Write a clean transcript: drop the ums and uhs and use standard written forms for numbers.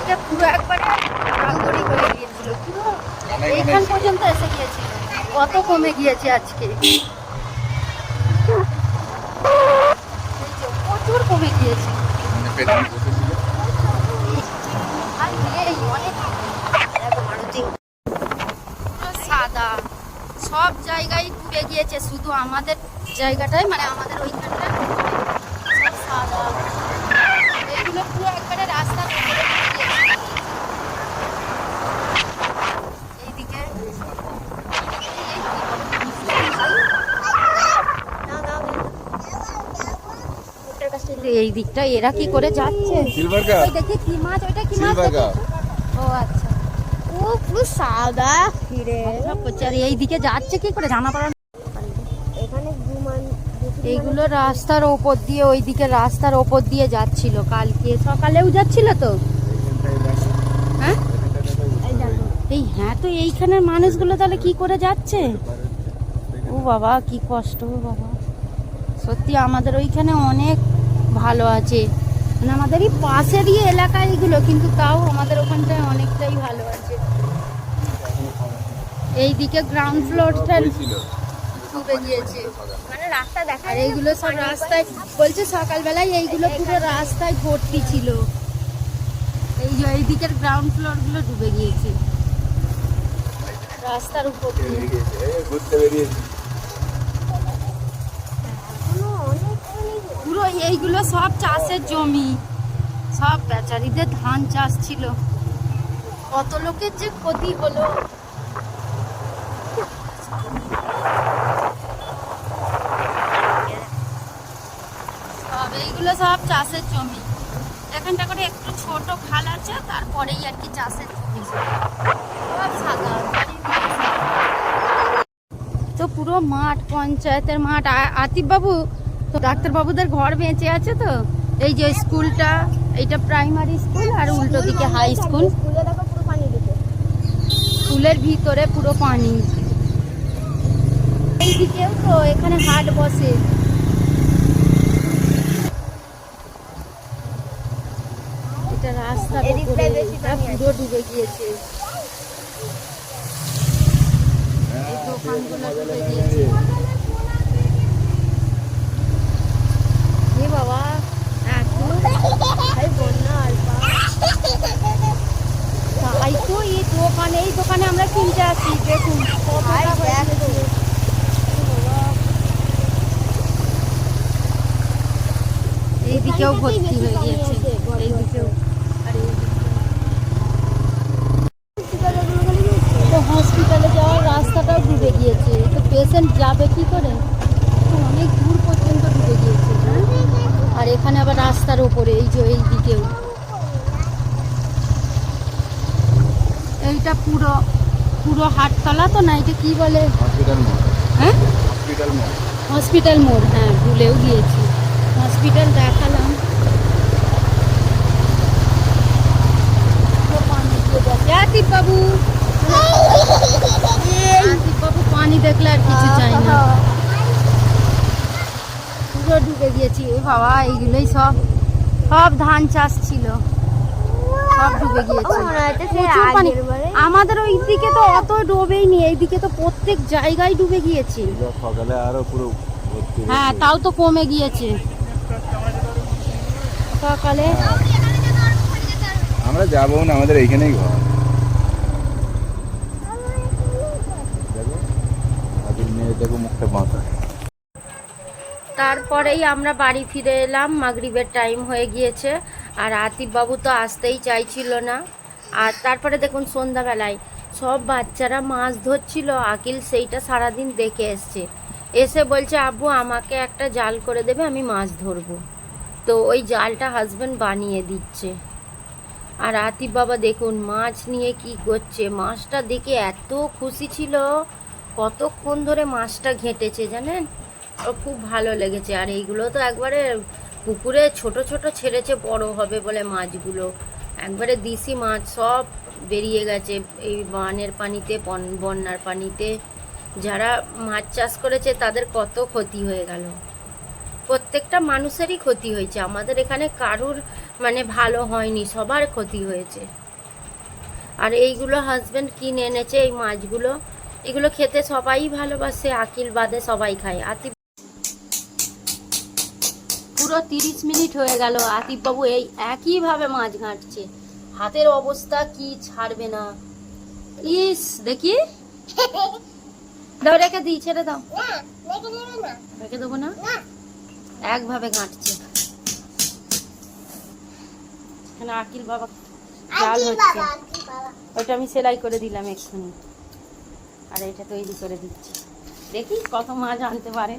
থেকে পুরো একবারে রাঙ্গরি হয়ে গিয়েছিল, পুরো এইখান পর্যন্ত এসে গিয়েছিল। কত কমে গিয়েছে আজকে, প্রচুর কমে গিয়েছে। আর এই অনেক সাদা, সব জায়গায় ডুবে গিয়েছে, শুধু আমাদের জায়গাটাই মানে আমাদের ওইখানটা সব সাদা। এইগুলো পুরো একবারে রাস্তার উপরে এইদিকে এই দিকটা এরা কি করে যাচ্ছে? দেখি কি মাছ, ওইটা কি মাছ? ও আচ্ছা, ও পুরো সাদা ফিরে এই দিকে যাচ্ছে কি করে জানা পারা। এখানে এইগুলো রাস্তার ওপর দিয়ে, ওইদিকে রাস্তার ওপর দিয়ে যাচ্ছিল, কালকে সকালেও যাচ্ছিল তো। হ্যাঁ এই হ্যাঁ, তো এইখানের মানুষগুলো তাহলে কি করে যাচ্ছে? ও বাবা কি কষ্ট বাবা, সত্যি আমাদের ওইখানে অনেক ভালো আছে, মানে আমাদেরই পাশেরই এলাকা এগুলো, কিন্তু তাও আমাদের ওখানটায় অনেকটাই ভালো আছে। এইদিকে গ্রাউন্ড ফ্লোরটা ডুবে গিয়েছে, মানে রাস্তা দেখা, আর এইগুলো সব রাস্তায় বলছে সকালবেলায় এইগুলো পুরো রাস্তায় ভর্তি ছিল। এই যে এইদিকের গ্রাউন্ড ফ্লোর গুলো ডুবে গিয়েছে রাস্তার উপর দিয়ে। পুরো এইগুলো সব চাষের জমি, সব বেচারিদের ধান চাষ ছিল, কত লোকের যে ক্ষতি হলো। সব এইগুলো সব চাষের জমি, এখানটা করে একটু ছোট খাল আছে, তারপরেই আর কি চাষের জমি সব সাদা। তো পুরো মাঠ, পঞ্চায়েতের মাঠ। আতিফ বাবু তো ডাক্তারবাবুদের ঘর বেঁচে আছে তো, এই যে স্কুলটা, এইটা প্রাইমারি স্কুল, আর উল্টো দিকে হাই স্কুল। স্কুলের ভিতরে পুরো পানি। এইদিকেও তো এখানে হাট বসে। এটা রাস্তা পুরো ডুবে গিয়েছে, এই দোকানগুলো ডুবে গিয়েছে। বাবা তাই তো, এই দোকানে আমরা কিনতে আসি, দেখুন এইদিকেও ভর্তি হয়ে গিয়েছে, এইদিকেও। তো হসপিটালে যাওয়ার রাস্তাটাও ডুবে গিয়েছে, তো পেশেন্ট যাবে কি করে, অনেক দূর পর্যন্ত ডুবে গিয়েছে। আর এখানে আবার রাস্তার উপরে এই যে এইদিকেও, এইটা পুরো পুরো হাটতলা তো না, এটা কি বলে? হ্যাঁ হসপিটাল মোড়, হ্যাঁ ভুলেও গিয়েছি, হসপিটাল দেখালাম। আতিফ বাবু পানি দেখলে আর কিছু চাই না, পুরো ডুবে গিয়েছি। এ বাবা এইগুলোই সব সব ধান চাষ ছিল, সব ডুবে গিয়েছে। আমাদের ওই দিকে তো অত ডুবেই নি, এইদিকে তো প্রত্যেক জায়গায় ডুবে গিয়েছে। হ্যাঁ তাও তো কমে গিয়েছে সকালে। আমরা যাবো না, আমাদের এইখানেই ঘর। তারপরেই আমরা বাড়ি ফিরে এলাম, মাগরিবের টাইম হয়ে গিয়েছে, আর আতিফ বাবু তো আসতেই চাইছিল না। আর তারপরে দেখুন সন্ধ্যাবেলায় সব বাচ্চারা মাছ ধরছিল, আকিল সেইটা সারাদিন দেখে এসছে, এসে বলছে আব্বু আমাকে একটা জাল করে দেবে, আমি মাছ ধরবো। তো ওই জালটা হাজব্যান্ড বানিয়ে দিচ্ছে। আর আতিফ বাবা দেখুন মাছ নিয়ে কি করছে, মাছটা দেখে এত খুশি ছিল, কতক্ষণ ধরে মাছটা ঘেঁটেছে জানেন, ও খুব ভালো লেগেছে। আর এইগুলো তো একবারে পুকুরে ছোট ছোট ছেড়েছে বড় হবে বলে মাছগুলো, একবারে দেশি মাছ সব বেরিয়ে গেছে এই বানের পানিতে, বন্যার পানিতে। যারা মাছ চাষ করেছে তাদের কত ক্ষতি হয়ে গেল। প্রত্যেকটা মানুষেরই ক্ষতি হয়েছে, আমাদের এখানে কারুর মানে ভালো হয়নি, সবার ক্ষতি হয়েছে। আর এইগুলো হাজবেন্ড কিনে এনেছে এই মাছগুলো, এগুলো খেতে সবাই ভালোবাসে, আকিল বাদে সবাই খায়। আতিফ পুরো 30 মিনিট হয়ে গেল, আতিফ বাবু এই একইভাবে মাছ ঘাঁটছে, হাতের অবস্থা কি ছাড়বে না। ইস দেখি, দাও রেখে দিই, ছেড়ে দাও। রেখে দেবো না, একভাবে ঘাঁটছে। এখানে আকিল বাবা জাল হচ্ছে, ওইটা আমি সেলাই করে দিলাম এক্ষুনি, আর এটা তৈরি করে দিচ্ছি। দেখি কত মাছ আনতে পারে।